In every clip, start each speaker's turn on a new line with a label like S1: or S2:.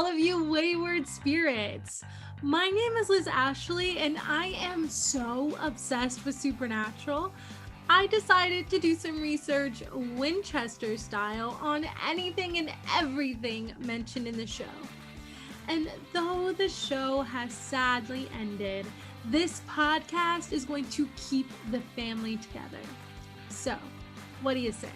S1: all of you wayward spirits. My name is Liz Ashley, and I am so obsessed with Supernatural. I decided to do some research Winchester style on anything and everything mentioned in the show. And though the show has sadly ended, this podcast is going to keep the family together. So, what do you say?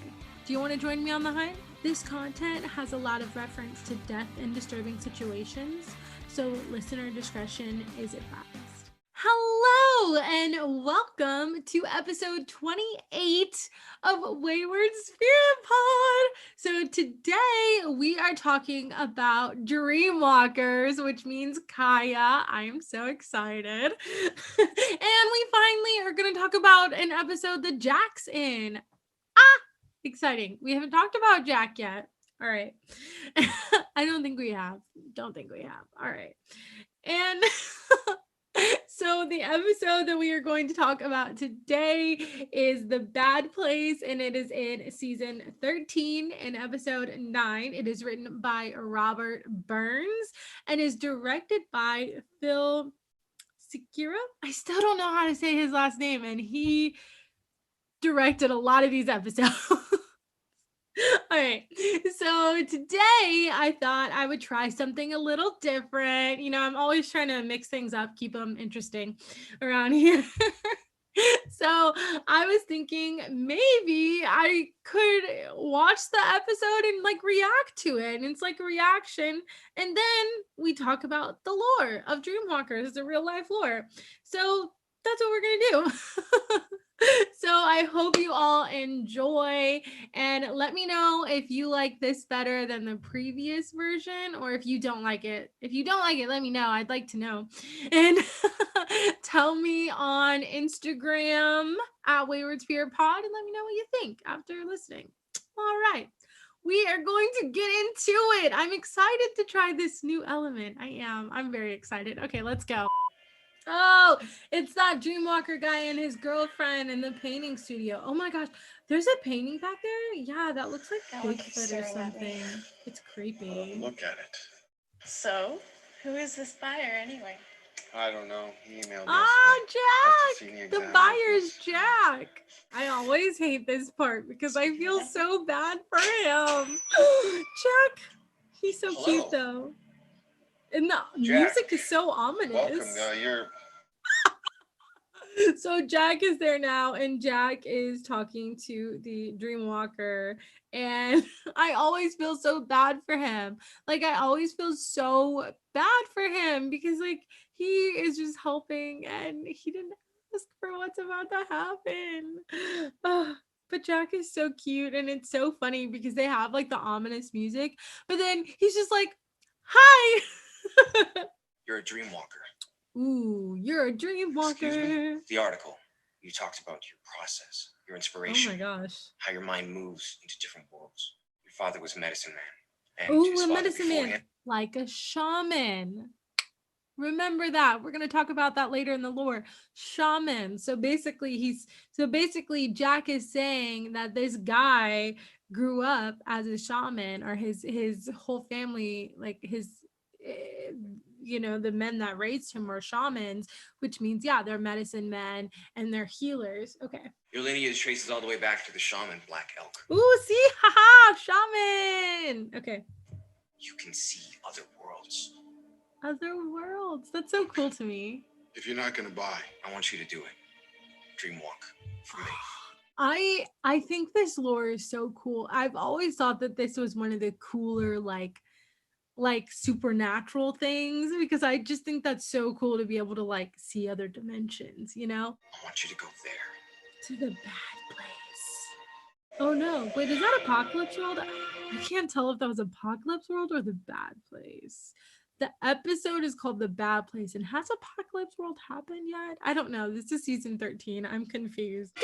S1: Do you want to join me on the hunt? This content has a lot of reference to death and disturbing situations, so listener discretion is advised. Hello and welcome to episode 28 of Wayward Spirit Pod. So today we are talking about Dreamwalkers, which means Kaya. I am so excited. And we finally are going to talk about an episode that Jack's in. Exciting. We haven't talked about Jack yet. All right. I don't think we have. All right. And so the episode that we are going to talk about today is The Bad Place, and it is in season 13 and episode 9. It is written by Robert Burns and is directed by Phil Sekira. I still don't know how to say his last name, and he directed a lot of these episodes. All right, so today I thought I would try something a little different. You know, I'm always trying to mix things up, keep them interesting around here. So I was thinking maybe I could watch the episode and like react to it. And it's like a reaction. And then we talk about the lore of Dreamwalkers, the real life lore. So that's what we're going to do. So I hope you all enjoy, and let me know if you like this better than the previous version, or if you don't like it. If you don't like it, let me know. I'd like to know. And tell me on Instagram at Wayward Spirit Pod and let me know what you think after listening. All right. We are going to get into it. I'm excited to try this new element. I'm very excited. Okay, let's go. Oh, it's that Dreamwalker guy and his girlfriend in the painting studio. Oh my gosh, there's a painting back there? Yeah, that looks like Bigfoot or something. It's creepy.
S2: Look at it.
S3: So, who is this buyer anyway?
S2: I don't know. He emailed
S1: Jack! The buyer's Jack. I always hate this part because I feel so bad for him. Jack, he's so cute though. And the music is so ominous.
S2: Welcome.
S1: So Jack is there now, and Jack is talking to the Dreamwalker, and I always feel so bad for him. Like, I always feel so bad for him because, like, he is just helping, and he didn't ask for what's about to happen. But Jack is so cute, and it's so funny because they have, like, the ominous music, but then he's just like, hi!
S4: You're a dreamwalker.
S1: Ooh, you're a dreamwalker.
S4: Excuse me? The article. You talked about your process, your inspiration.
S1: Oh my gosh.
S4: How your mind moves into different worlds. Your father was a medicine man.
S1: Ooh, a medicine man. Like a shaman. Remember that. We're going to talk about that later in the lore. Shaman. So basically Jack is saying that this guy grew up as a shaman, or his whole family, like his the men that raised him were shamans, which means they're medicine men and they're healers. Okay,
S4: your lineage traces all the way back to the shaman Black Elk.
S1: Ooh, see, haha, shaman. Okay,
S4: you can see other worlds.
S1: That's so cool to me.
S2: If you're not gonna buy,
S4: I want you to do it. Dreamwalk for me.
S1: I think this lore is so cool. I've always thought that this was one of the cooler like supernatural things, because I just think that's so cool to be able to like see other dimensions, you know?
S4: I want you to go there.
S1: To the bad place. Oh no, wait, is that Apocalypse World? I can't tell if that was Apocalypse World or the Bad Place. The episode is called The Bad Place, and has Apocalypse World happened yet? I don't know. This is season 13. I'm confused.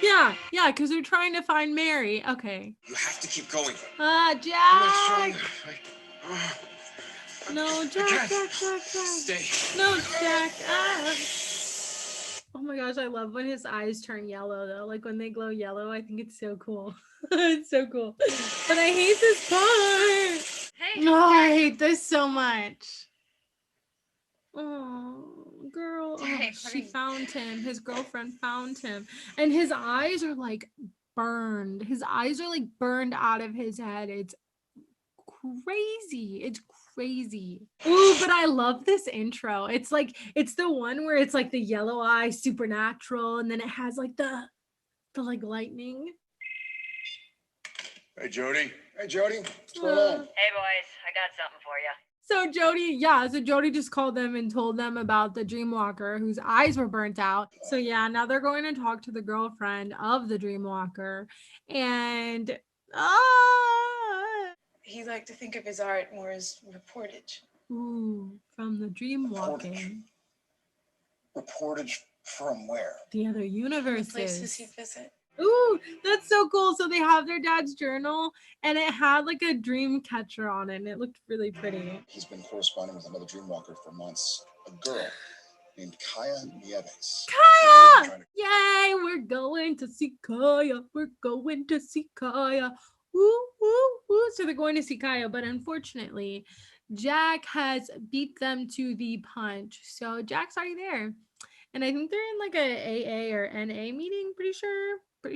S1: Yeah, because they're trying to find Mary. Okay.
S4: You have to keep going.
S1: Jack! No, Jack.
S4: Stay.
S1: No, Jack. Oh my gosh, I love when his eyes turn yellow though. Like when they glow yellow, I think it's so cool. It's so cool. But I hate this part.
S3: Hey.
S1: Oh, I hate this so much. Oh, girl. Oh,
S3: Hey,
S1: she
S3: honey.
S1: found him. His girlfriend found him. And his eyes are like burned. His eyes are like burned out of his head. It's crazy. It's crazy. Ooh, but I love this intro. It's like it's the one where it's like the yellow eye supernatural, and then it has like the like lightning.
S2: Hey, Jody. Hey, Jody. What's going on?
S5: Hey boys, I got something for you.
S1: So Jody just called them and told them about the Dreamwalker whose eyes were burnt out. So yeah, now they're going to talk to the girlfriend of the Dreamwalker. And
S3: He liked to think of his art more as reportage.
S1: ooh, from the Dreamwalking.
S2: Reportage from where?
S1: The other
S3: The
S1: universes.
S3: places he'd visit.
S1: Ooh, that's so cool. So they have their dad's journal and it had like a dream catcher on it and it looked really pretty.
S2: He's been corresponding with another dreamwalker for months. A girl named Kaya Nieves.
S1: Kaya! Yay, we're going to see Kaya. We're going to see Kaya. Woo, woo, woo. So they're going to see Kaya, but unfortunately, Jack has beat them to the punch. So Jack's already there. And I think they're in like a AA or NA meeting, pretty sure. I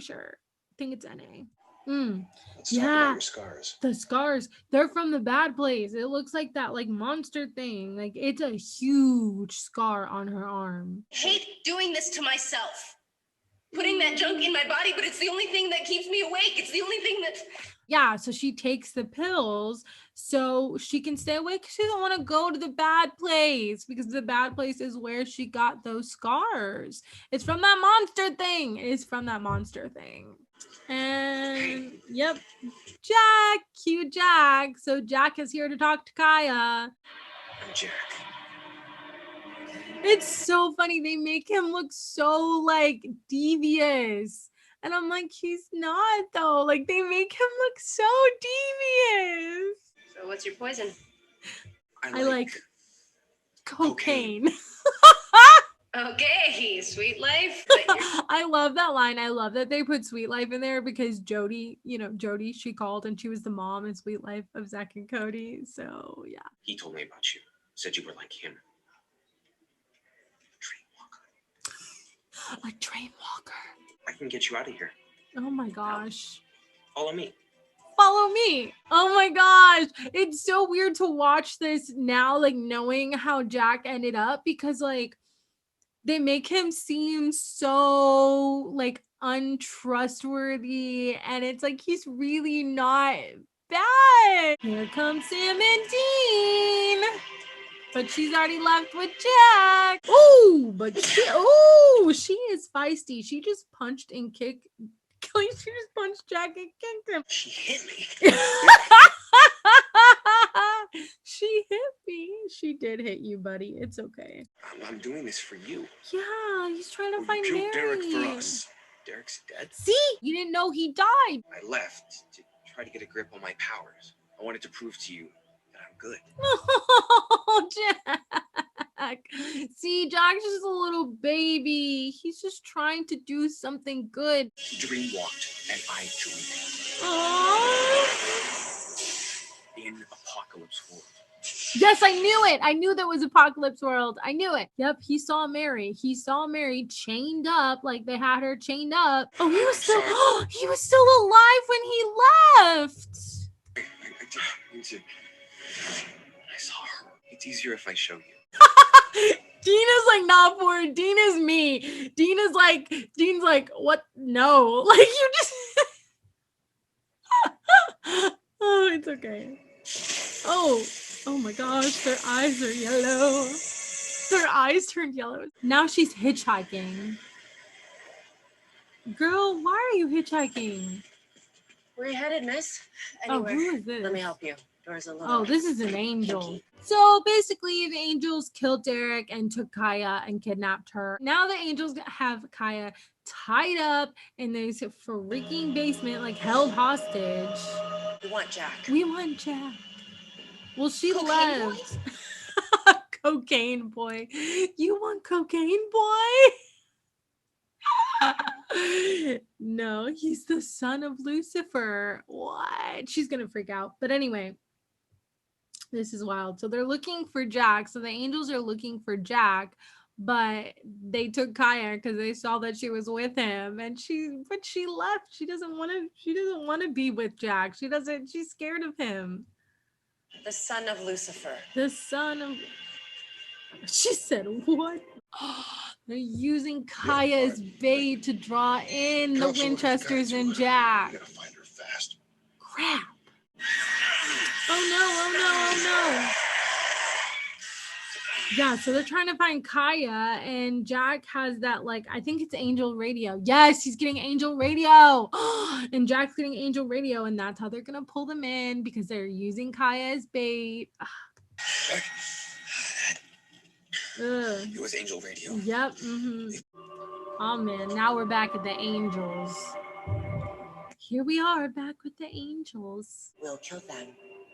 S1: think it's NA.
S2: Let's talk
S1: Yeah.
S2: about your scars.
S1: The scars, they're from the bad place. It looks like that like monster thing. Like it's a huge scar on her arm.
S6: Hate doing this to myself. Putting that junk in my body, but it's the only thing that keeps me awake. It's the only thing that...
S1: Yeah, so she takes the pills so she can stay awake. She doesn't want to go to the bad place because the bad place is where she got those scars. It's from that monster thing. It's from that monster thing. And yep, Jack, cute Jack. So Jack is here to talk to Kaya.
S4: I'm Jack.
S1: It's so funny. They make him look so like devious. And I'm like, he's not though. Like they make him look so devious.
S6: So what's your poison?
S1: I like cocaine.
S6: Okay, sweet life. But you're...
S1: I love that line. I love that they put Sweet Life in there because Jody, she called and she was the mom in Sweet Life of Zach and Cody. So yeah.
S4: He told me about you. Said you were like him. Dreamwalker.
S1: A Dreamwalker.
S4: I can get you out of here.
S1: Oh my gosh.
S4: Follow me.
S1: Follow me. Oh my gosh. It's so weird to watch this now, like knowing how Jack ended up because like they make him seem so like untrustworthy and it's like he's really not bad. Here comes Sam and Dean. But she's already left with Jack. Ooh, but she is feisty. She just punched and kicked. She just punched Jack and kicked him.
S4: She hit me.
S1: She hit me. She did hit you, buddy. It's okay.
S4: I'm doing this for you.
S1: Yeah, he's trying to
S2: You
S1: find
S2: killed
S1: Mary.
S2: Derek for us.
S4: Derek's dead.
S1: See? You didn't know he died.
S4: I left to try to get a grip on my powers. I wanted to prove to you that I'm good.
S1: Oh, Jack. See, Jack's just a little baby. He's just trying to do something good.
S4: He dreamwalked and I joined him.
S1: Aww.
S4: In Apocalypse World.
S1: Yes, I knew it. I knew there was Apocalypse World. I knew it. Yep, he saw Mary. He saw Mary chained up, like they had her chained up. Oh, he was still he was still alive when he left.
S4: I need to. I saw her. It's easier if I show you.
S1: Dina's like not for it. Dina's me. Dean's like, what? No. Like you just oh, it's okay. Oh my gosh, their eyes are yellow. Their eyes turned yellow. Now she's hitchhiking. Girl, why are you hitchhiking?
S5: Where you headed, miss?
S1: Oh,
S5: Anywhere.
S1: who is this?
S5: Let me help you. Door's a little.
S1: Oh, this is an angel.
S5: hinky.
S1: So basically, the angels killed Derek and took Kaya and kidnapped her. Now the angels have Kaya tied up in this freaking basement, like held hostage.
S5: We want Jack.
S1: We want Jack. Well, she
S6: Cocaine
S1: left. Cocaine boy. You want cocaine boy? No, he's the son of Lucifer. What? She's gonna freak out. But anyway, This is wild. So they're looking for Jack. So the angels are looking for Jack, but they took Kaya because they saw that she was with him, and she left. She doesn't want to be with Jack. She's scared of him.
S5: The son of Lucifer.
S1: The son of, she said, what? They're using Kaya as bait to draw in the Winchesters and Jack.
S2: We gotta find her fast.
S1: Crap. Oh no, oh no, oh no. Yeah, so they're trying to find Kaya, and Jack has that, like, I think it's angel radio. Yes, he's getting angel radio. And Jack's getting angel radio, and that's how they're going to pull them in because they're using Kaya as bait.
S4: It was angel radio.
S1: Yep. Oh, man, now we're back at the angels. Here we are back with the angels.
S5: We'll kill them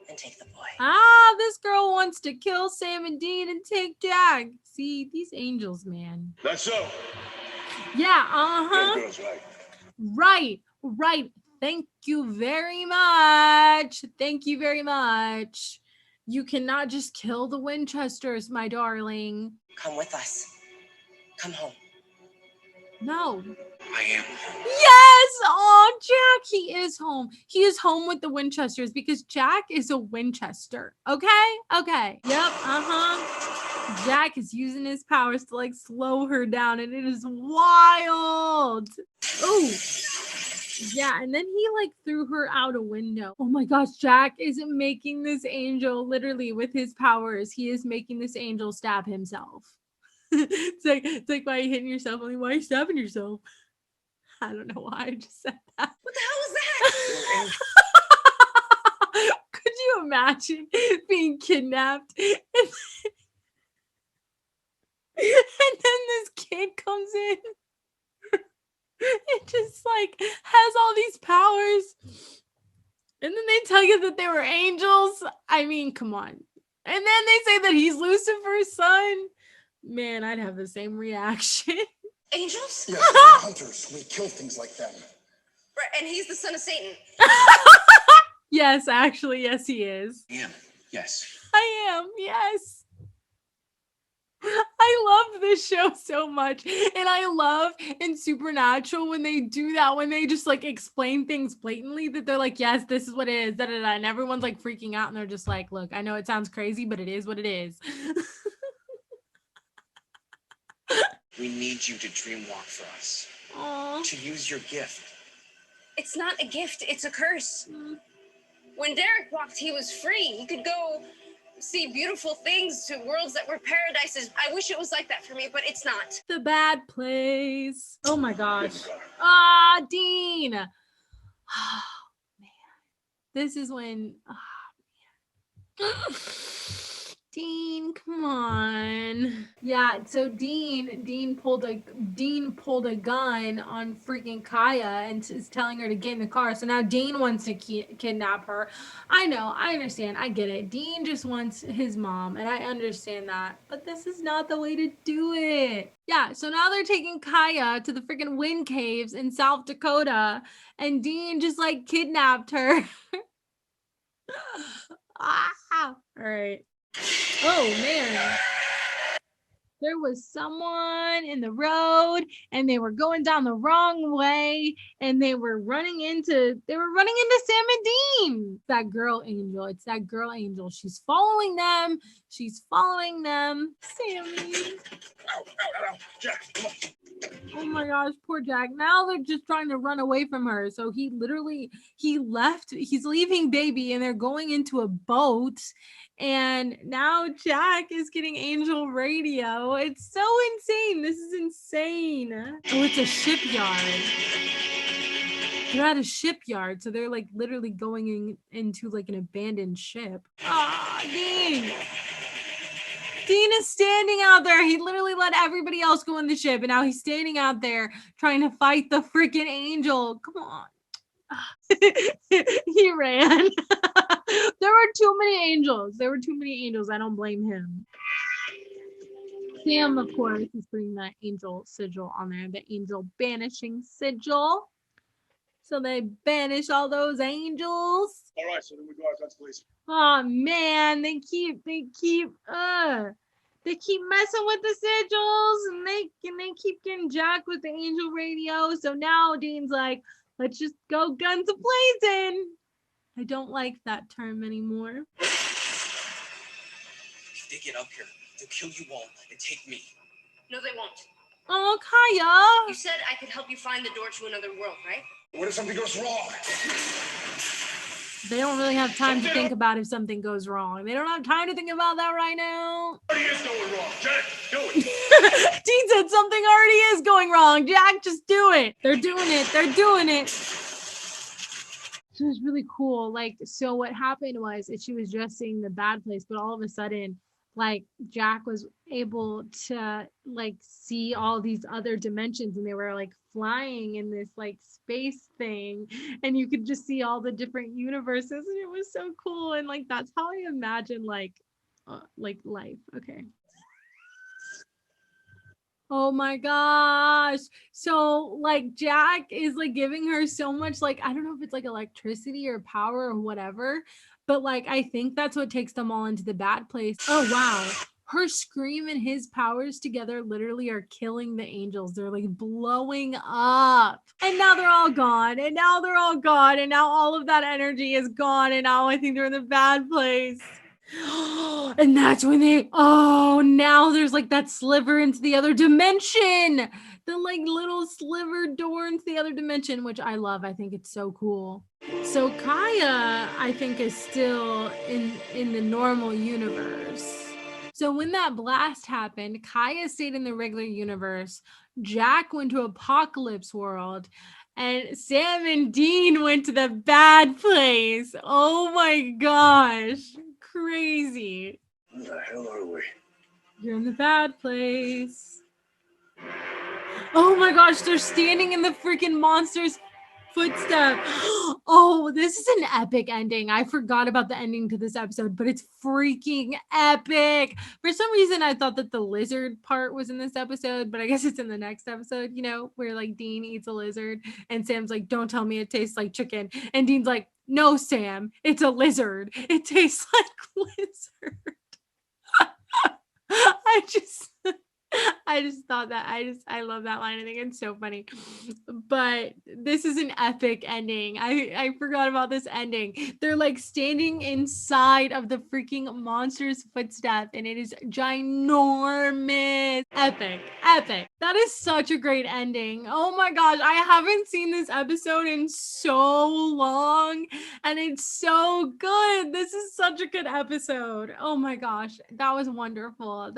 S5: and take the boy.
S1: Ah, this girl wants to kill Sam and Dean and take Jack. See, these angels, man.
S2: That's so.
S1: Yeah,
S2: Girl's right.
S1: Right. Thank you very much. Thank you very much. You cannot just kill the Winchesters, my darling.
S5: Come with us. Come home.
S1: No.
S4: I am.
S1: Yes! Oh, Jack, he is home. He is home with the Winchesters because Jack is a Winchester. Okay? Okay. Yep. Jack is using his powers to, like, slow her down, and it is wild. Oh. Yeah, and then he, like, threw her out a window. Oh my gosh, Jack is making this angel, literally, with his powers, he is making this angel stab himself. It's like why are you hitting yourself? Why are you stabbing yourself? I don't know why I just said that.
S6: What the hell was that?
S1: Could you imagine being kidnapped and then this kid comes in and just like has all these powers, and then they tell you that they were angels? I mean, come on. And then they say that he's Lucifer's son. Man, I'd have the same reaction.
S6: Angels?
S2: Yes, we're hunters. We kill things like them.
S6: Right, and he's the son of Satan.
S1: Yes, actually, yes, he is.
S4: I am. Yes.
S1: I am, yes. I love this show so much. And I love in Supernatural when they do that, when they just like explain things blatantly, that they're like, yes, this is what it is, da, da, da. And everyone's like freaking out, and they're just like, look, I know it sounds crazy, but it is what it is.
S4: We need you to dream walk for us.
S1: Aww.
S4: To use your gift.
S6: It's not a gift, it's a curse. When Derek walked, he was free. He could go see beautiful things to worlds that were paradises. I wish it was like that for me, but it's not.
S1: The bad place. Oh my gosh. Dean. Oh man. This is when Dean, come on. Yeah, so Dean pulled a gun on freaking Kaya and is telling her to get in the car. So now Dean wants to kidnap her. I know, I understand, I get it. Dean just wants his mom, and I understand that. But this is not the way to do it. Yeah, so now they're taking Kaya to the freaking wind caves in South Dakota, and Dean just like kidnapped her. All right. Oh man, there was someone in the road and they were going down the wrong way, and they were running into Sam and Dean. That girl angel. It's that girl angel. She's following them. Sammy.
S2: Ow. Jack, come on.
S1: Oh my gosh, poor Jack. Now they're just trying to run away from her. So he's leaving baby, and they're going into a boat. And now Jack is getting angel radio. It's so insane. This is insane. Oh, it's a shipyard. They're at a shipyard. So they're like literally going into like an abandoned ship. Dean. Dean is standing out there. He literally let everybody else go in the ship, and now he's standing out there trying to fight the freaking angel. Come on. He ran. There were too many angels. I don't blame him. Sam, of course, is putting that angel sigil on there, the angel banishing sigil. So they banish all those angels.
S2: All right, so then we go our guns, please.
S1: Oh man, they keep messing with the sigils, and they keep getting jacked with the angel radio. So now Dean's like, let's just go guns a-blazing. I don't like that term anymore.
S4: If they get up here, they'll kill you all and take me.
S6: No, they won't.
S1: Oh, Kaya.
S6: You said I could help you find the door to another world, right?
S2: What if something goes wrong?
S1: They don't really have time to think about if something goes wrong. They don't have time to think about that right now.
S2: What is going wrong? Jack, do it.
S1: Dean said something already is going wrong. Jack, just do it. They're doing it. They're doing it. So it was really cool. Like, so what happened was that she was just seeing the bad place, but all of a sudden, like, Jack was able to like see all these other dimensions, and they were like flying in this like space thing, and you could just see all the different universes, and it was so cool. And like, that's how I imagine like life. Okay. Oh my gosh. So like Jack is like giving her so much, like, I don't know if it's like electricity or power or whatever, but like I think that's what takes them all into the bad place. Oh wow. Her scream and his powers together literally are killing the angels. They're like blowing up. And now they're all gone. And now they're all gone. And now all of that energy is gone. And now I think they're in the bad place. And that's when now there's like that sliver into the other dimension, the like little sliver door into the other dimension, which I love. I think it's so cool. So Kaya, I think, is still in the normal universe. So when that blast happened, Kaya stayed in the regular universe. Jack went to Apocalypse World, and Sam and Dean went to the bad place. Oh my gosh. Crazy.
S2: Where the hell are we?
S1: You're in the bad place. Oh my gosh, they're standing in the freaking monster's footstep. Oh, this is an epic ending. I forgot about the ending to this episode, but it's freaking epic. For some reason, I thought that the lizard part was in this episode, but I guess it's in the next episode, you know, where like Dean eats a lizard and Sam's like, don't tell me it tastes like chicken. And Dean's like, no, Sam, it's a lizard. It tastes like lizard. I just thought that I love that line. I think it's so funny. But this is an epic ending. I forgot about this ending. They're like standing inside of the freaking monster's footstep, and it is ginormous. Epic. That is such a great ending. Oh my gosh, I haven't seen this episode in so long, and it's so good. This is such a good episode. Oh my gosh, that was wonderful.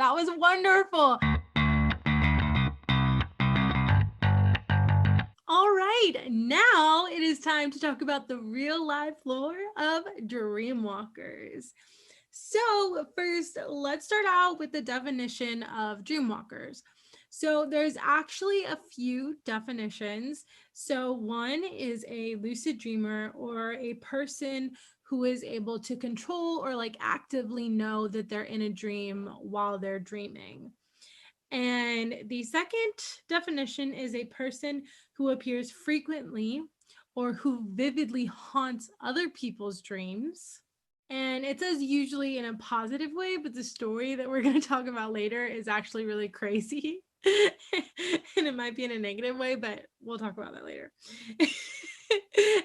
S1: All right, now it is time to talk about the real life lore of Dreamwalkers. So first, let's start out with the definition of Dreamwalkers. So there's actually a few definitions. So one is a lucid dreamer, or a person who is able to control or like actively know that they're in a dream while they're dreaming. And the second definition is a person who appears frequently or who vividly haunts other people's dreams. And it says usually in a positive way, but the story that we're going to talk about later is actually really crazy. And it might be in a negative way, but we'll talk about that later.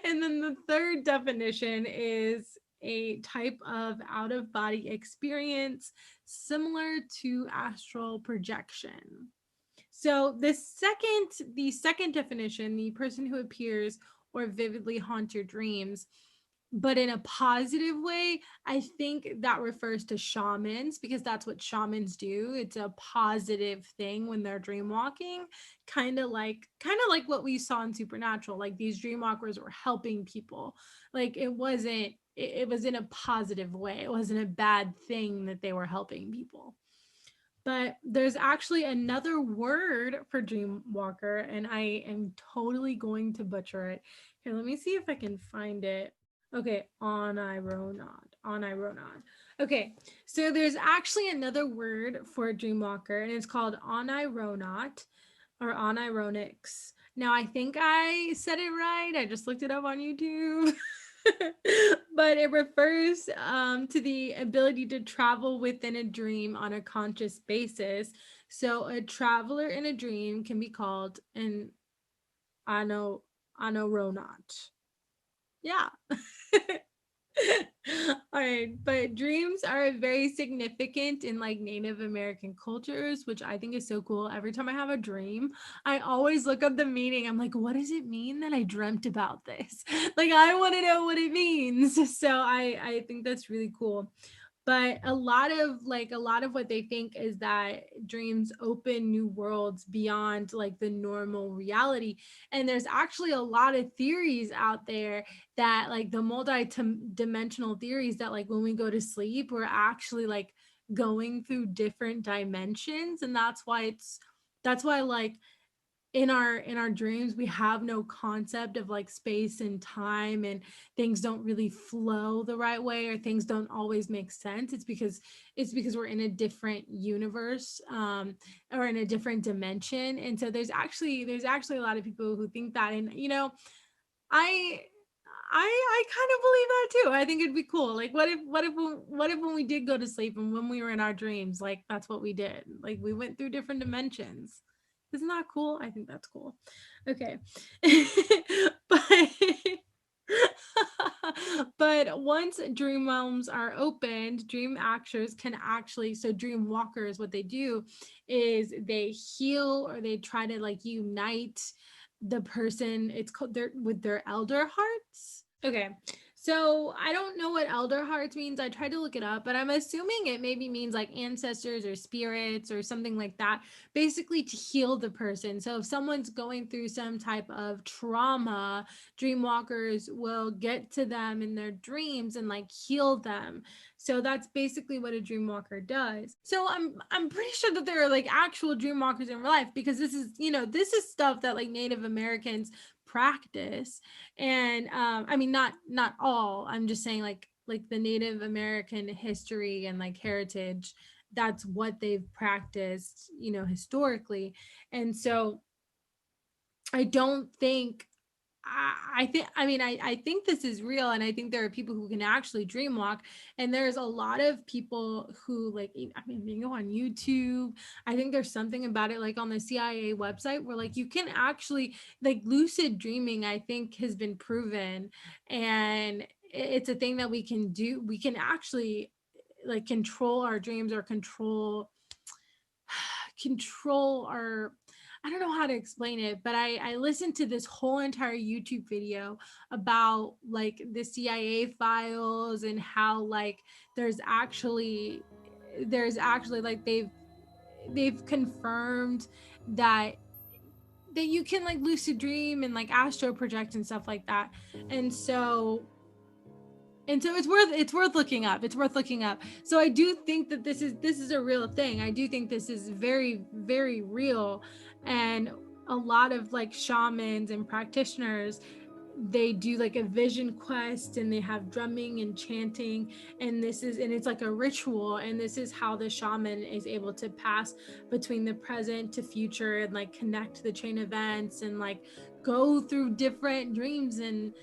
S1: And then the third definition is a type of out-of-body experience similar to astral projection. So the second definition, the person who appears or vividly haunts your dreams, but in a positive way, I think that refers to shamans, because that's what shamans do. It's a positive thing when they're dream walking, kind of like what we saw in Supernatural. Like, these dream walkers were helping people. Like, it was in a positive way. It wasn't a bad thing that they were helping people. But there's actually another word for dreamwalker, and I am totally going to butcher it. Here, let me see if I can find it. Okay, Oneironod. Okay, so there's actually another word for a dreamwalker, and it's called oneironaut or oneironics. Now, I think I said it right. I just looked it up on YouTube. But it refers to the ability to travel within a dream on a conscious basis. So a traveler in a dream can be called an anoronauts. Yeah. All right, but dreams are very significant in like Native American cultures, which I think is so cool. Every time I have a dream, I always look up the meaning. I'm like, what does it mean that I dreamt about this? Like, I want to know what it means. So I think that's really cool. But a lot of what they think is that dreams open new worlds beyond like the normal reality. And there's actually a lot of theories out there that like the multi-dimensional theories that like when we go to sleep we're actually like going through different dimensions. And that's why like in our dreams we have no concept of like space and time, and things don't really flow the right way, or things don't always make sense. It's because we're in a different universe, or in a different dimension. And so there's actually a lot of people who think that. And I I kind of believe that too. I think it'd be cool. Like, what if when we did go to sleep and when we were in our dreams, like that's what we did. Like we went through different dimensions. Isn't that cool? I think that's cool. Okay. but but once dream realms are opened, dream actors can actually, so dream walkers, what they do is they heal, or they try to like unite the person. It's called their with their elder hearts. Okay. So I don't know what elder hearts means. I tried to look it up, but I'm assuming it maybe means like ancestors or spirits or something like that, basically to heal the person. So if someone's going through some type of trauma, dreamwalkers will get to them in their dreams and like heal them. So that's basically what a dreamwalker does. So I'm pretty sure that there are like actual dreamwalkers in real life, because this is stuff that like Native Americans practice. And I mean, not all. I'm just saying like the Native American history and like heritage, that's what they've practiced, historically. And so I don't think I think, I mean, I think this is real, and I think there are people who can actually dream walk. And there's a lot of people who like, I mean, you go on YouTube. I think there's something about it, like on the CIA website, where like you can actually, like, lucid dreaming, I think has been proven. And it's a thing that we can do. We can actually like control our dreams, or control our, I don't know how to explain it, but I listened to this whole entire YouTube video about like the CIA files, and how like there's actually like they've confirmed that you can like lucid dream and like astro project and stuff like that. And so it's worth looking up. It's worth looking up. So I do think that this is a real thing. I do think this is very, very real. And a lot of like shamans and practitioners, they do like a vision quest, and they have drumming and chanting, and it's like a ritual. And this is how the shaman is able to pass between the present to future, and like connect the chain events, and like go through different dreams and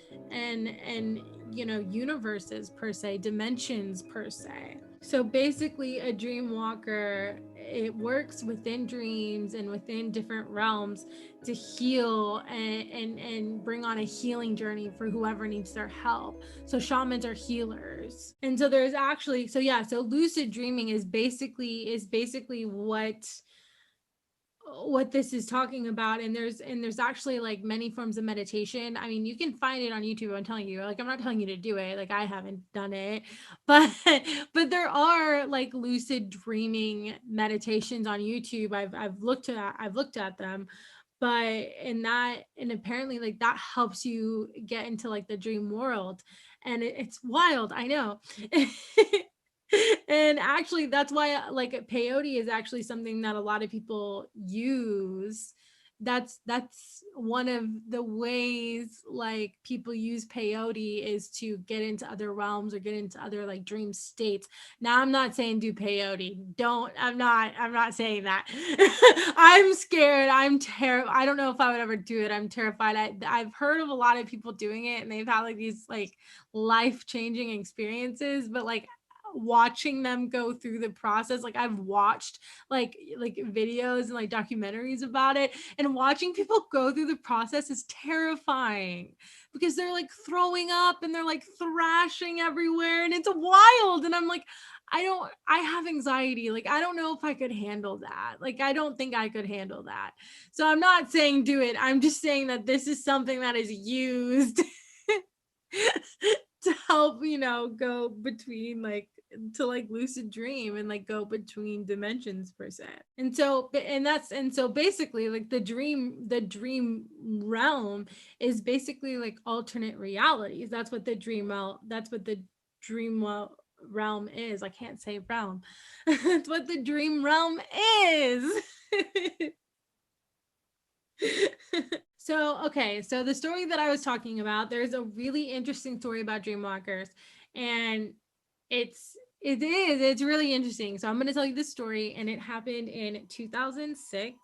S1: universes per se, dimensions per se. So basically a dream walker, it works within dreams and within different realms to heal and bring on a healing journey for whoever needs their help. So shamans are healers. And so there's actually, so lucid dreaming is basically what this is talking about. And there's actually like many forms of meditation. I mean, you can find it on YouTube. I'm telling you, like, I'm not telling you to do it, like I haven't done it, but there are like lucid dreaming meditations on YouTube. I've looked at them. But and apparently like that helps you get into like the dream world. And it's wild, I know. And actually that's why like peyote is actually something that a lot of people use, that's one of the ways like people use peyote is to get into other realms or get into other like dream states. Now I'm not saying do peyote. I'm not saying that. I'm scared. I'm terrified. I don't know if I would ever do it. I'm terrified. I've heard of a lot of people doing it and they've had like these like life-changing experiences, but like watching them go through the process, like I've watched like videos and like documentaries about it, and watching people go through the process is terrifying because they're like throwing up and they're like thrashing everywhere and it's wild, and I'm like, I have anxiety. Like, I don't know if I could handle that. Like, I don't think I could handle that. So I'm not saying do it. I'm just saying that this is something that is used to help, go between like, to like lucid dream and like go between dimensions per se. And so basically like the dream realm is basically like alternate realities. That's what the dream realm is. I can't say realm. That's what the dream realm is. So the story that I was talking about, there's a really interesting story about dreamwalkers, and it's really interesting. So I'm going to tell you this story, and it happened in 2006,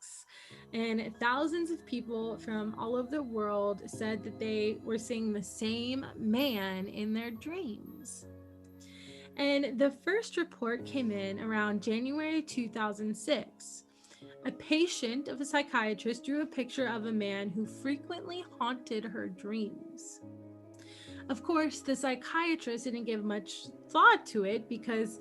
S1: and thousands of people from all over the world said that they were seeing the same man in their dreams. And the first report came in around January 2006. A patient of a psychiatrist drew a picture of a man who frequently haunted her dreams. Of course, the psychiatrist didn't give much thought to it because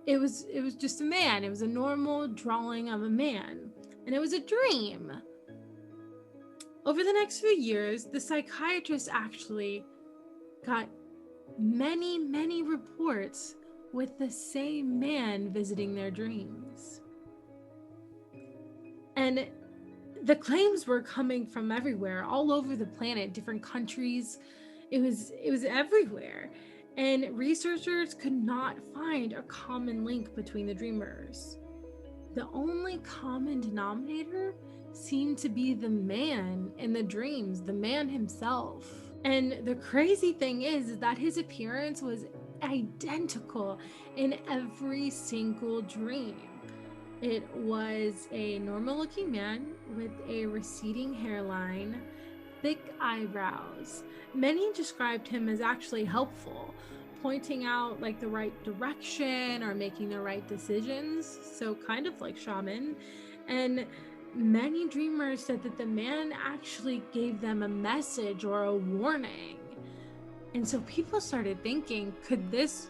S1: it was just a man. It was a normal drawing of a man, and it was a dream. Over the next few years, the psychiatrist actually got many reports with the same man visiting their dreams. And the claims were coming from everywhere, all over the planet, different countries. It was everywhere. And researchers could not find a common link between the dreamers. The only common denominator seemed to be the man in the dreams, the man himself. And the crazy thing is that his appearance was identical in every single dream. It was a normal-looking man with a receding hairline, thick eyebrows. Many described him as actually helpful, pointing out like the right direction or making the right decisions, so kind of like shaman. And many dreamers said that the man actually gave them a message or a warning. And so people started thinking, could this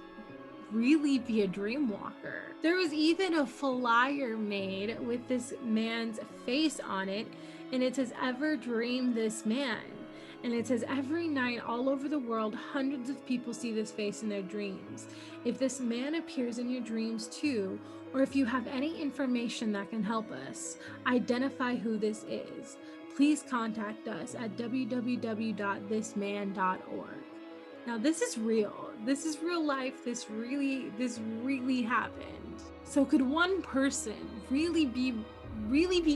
S1: really be a dream walker? There was even a flyer made with this man's face on it, and it says, "Ever dream this man?" And it says, every night all over the world, hundreds of people see this face in their dreams. If this man appears in your dreams too, or if you have any information that can help us identify who this is, please contact us at www.thisman.org. Now, this is real. This is real life. This really happened. So could one person really be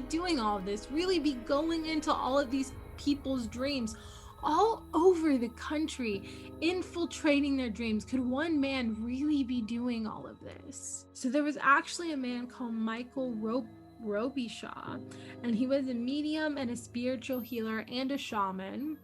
S1: doing all of this, really be going into all of these people's dreams all over the country, infiltrating their dreams? Could one man really be doing all of this? So there was actually a man called Michael Robichaud, and he was a medium and a spiritual healer and a shaman.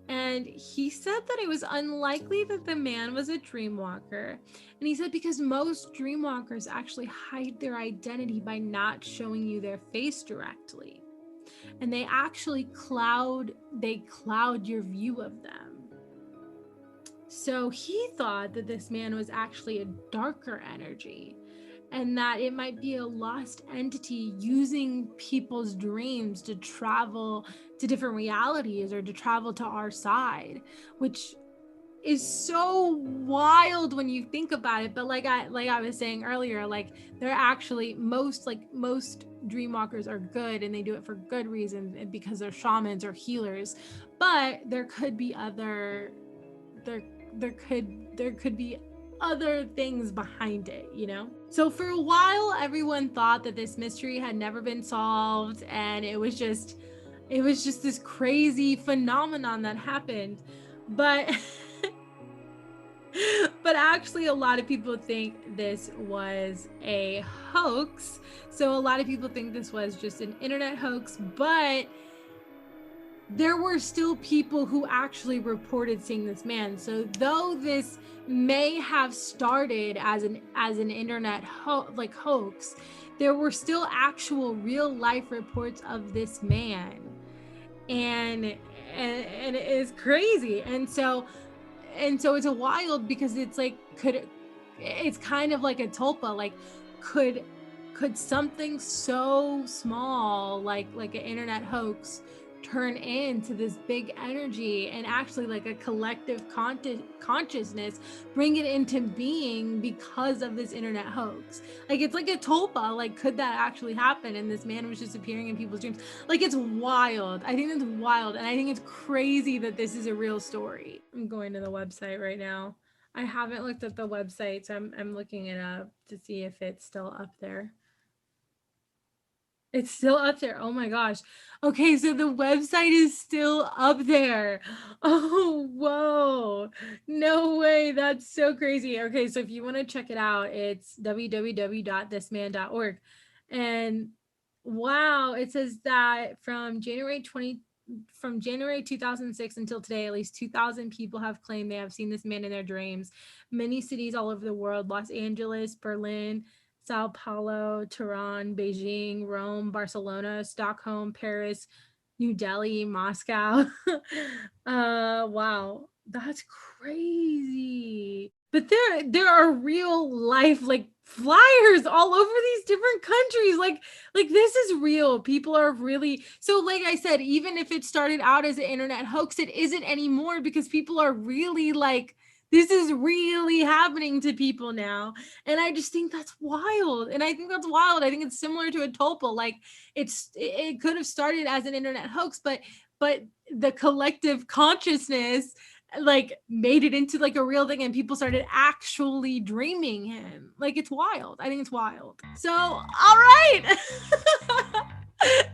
S1: And he said that it was unlikely that the man was a dreamwalker. And he said because most dreamwalkers actually hide their identity by not showing you their face directly. And they actually cloud your view of them. So he thought that this man was actually a darker energy, and that it might be a lost entity using people's dreams to travel to different realities or to travel to our side, which is so wild when you think about it. But like I was saying earlier, like they're actually most dreamwalkers are good, and they do it for good reasons and because they're shamans or healers. But there could be other things behind it, So for a while, everyone thought that this mystery had never been solved, and it was just it was just this crazy phenomenon that happened. But but actually a lot of people think this was a hoax. So a lot of people think this was just an internet hoax, but there were still people who actually reported seeing this man. So though this may have started as an internet hoax, there were still actual real life reports of this man, and it is crazy. And so it's a wild, because it's like, it's kind of like a tulpa, like could something so small like an internet hoax turn into this big energy and actually like a collective consciousness, bring it into being because of this internet hoax? Like, it's like a tulpa. Like, could that actually happen? And this man was just appearing in people's dreams. Like, it's wild. I think that's wild. And I think it's crazy that this is a real story. I'm going to the website right now. I haven't looked at the website, so I'm looking it up to see if it's still up there. It's still up there. Oh my gosh. Okay, so the website is still up there. Oh, whoa. No way. That's so crazy. Okay, so if you want to check it out, it's www.thisman.org. And wow, it says that from January 2006 until today, at least 2,000 people have claimed they have seen this man in their dreams. Many cities all over the world: Los Angeles, Berlin, Sao Paulo, Tehran, Beijing, Rome, Barcelona, Stockholm, Paris, New Delhi, Moscow. Wow, that's crazy. But there are real life like flyers all over these different countries. Like this is real. People are really, so like I said, even if it started out as an internet hoax, it isn't anymore, because people are really like, this is really happening to people now. And I just think that's wild. And I think that's wild. I think it's similar to a tulpa. Like, it could have started as an internet hoax, but the collective consciousness like made it into like a real thing, and people started actually dreaming him. Like, it's wild. I think it's wild. So, all right.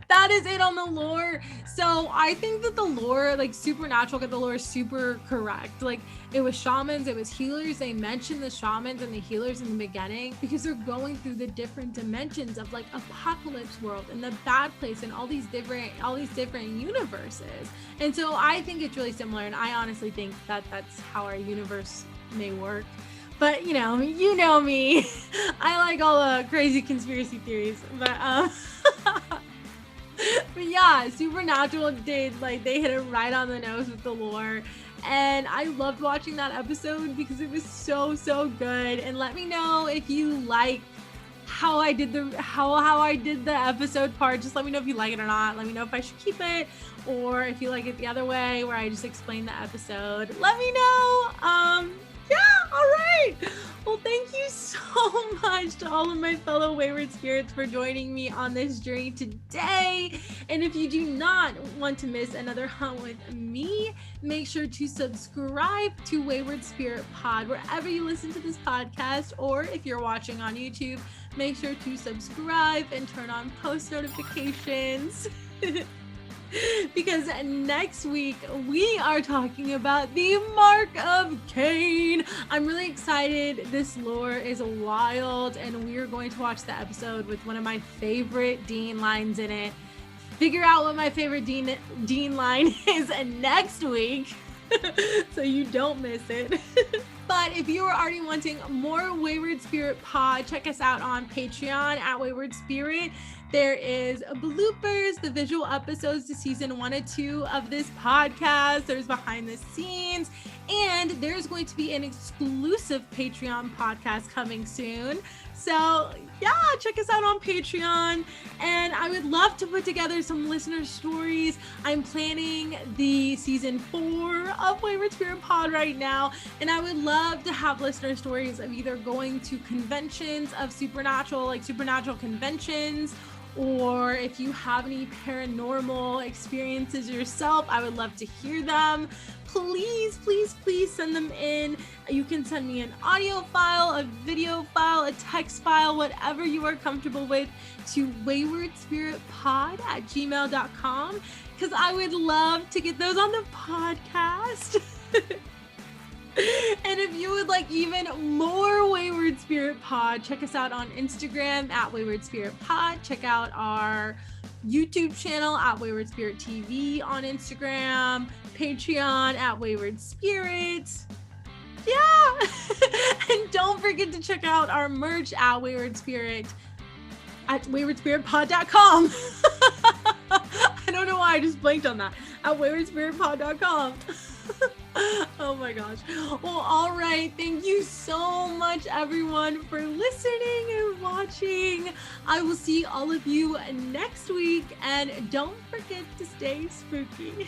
S1: That is it on the lore. So I think that the lore, like Supernatural, got the lore super correct. Like, it was shamans, it was healers. They mentioned the shamans and the healers in the beginning because they're going through the different dimensions of like apocalypse world and the bad place and all these different universes. And so I think it's really similar, and I honestly think that that's how our universe may work. But you know me, I like all the crazy conspiracy theories. But but yeah, Supernatural did, like, they hit it right on the nose with the lore, and I loved watching that episode because it was so good. And let me know if you like how I did the episode part. Just let me know if you like it or not. Let me know if I should keep it, or if you like it the other way where I just explain the episode. Let me know. Yeah, all right. Well, thank you so much to all of my fellow Wayward Spirits for joining me on this journey today. And if you do not want to miss another hunt with me, make sure to subscribe to Wayward Spirit Pod wherever you listen to this podcast, or if you're watching on YouTube, make sure to subscribe and turn on post notifications. Because next week we are talking about the Mark of Cain. I'm really excited. This lore is wild, and we are going to watch the episode with one of my favorite Dean lines in it. Figure out what my favorite Dean line is next week, so you don't miss it. But if you are already wanting more Wayward Spirit Pod, check us out on Patreon at Wayward Spirit. There is bloopers, the visual episodes to season 1 and 2 of this podcast. There's behind the scenes, and there's going to be an exclusive Patreon podcast coming soon. So yeah, check us out on Patreon. And I would love to put together some listener stories. I'm planning the season 4 of Wayward Spirit Pod right now, and I would love to have listener stories of either going to conventions of Supernatural, like Supernatural conventions, or if you have any paranormal experiences yourself, I would love to hear them. Please send them in. You can send me an audio file, a video file, a text file, whatever you are comfortable with, to waywardspiritpod@gmail.com. because I would love to get those on the podcast. And if you would like even more Wayward Spirit Pod, check us out on Instagram at Wayward Spirit Pod. Check out our YouTube channel at Wayward Spirit TV on Instagram, Patreon at Wayward Spirit. Yeah. And don't forget to check out our merch at Wayward Spirit at waywardspiritpod.com. I don't know why I just blanked on that. At waywardspiritpod.com. Oh my gosh. Well, all right. Thank you so much, everyone, for listening and watching. I will see all of you next week. And don't forget to stay spooky.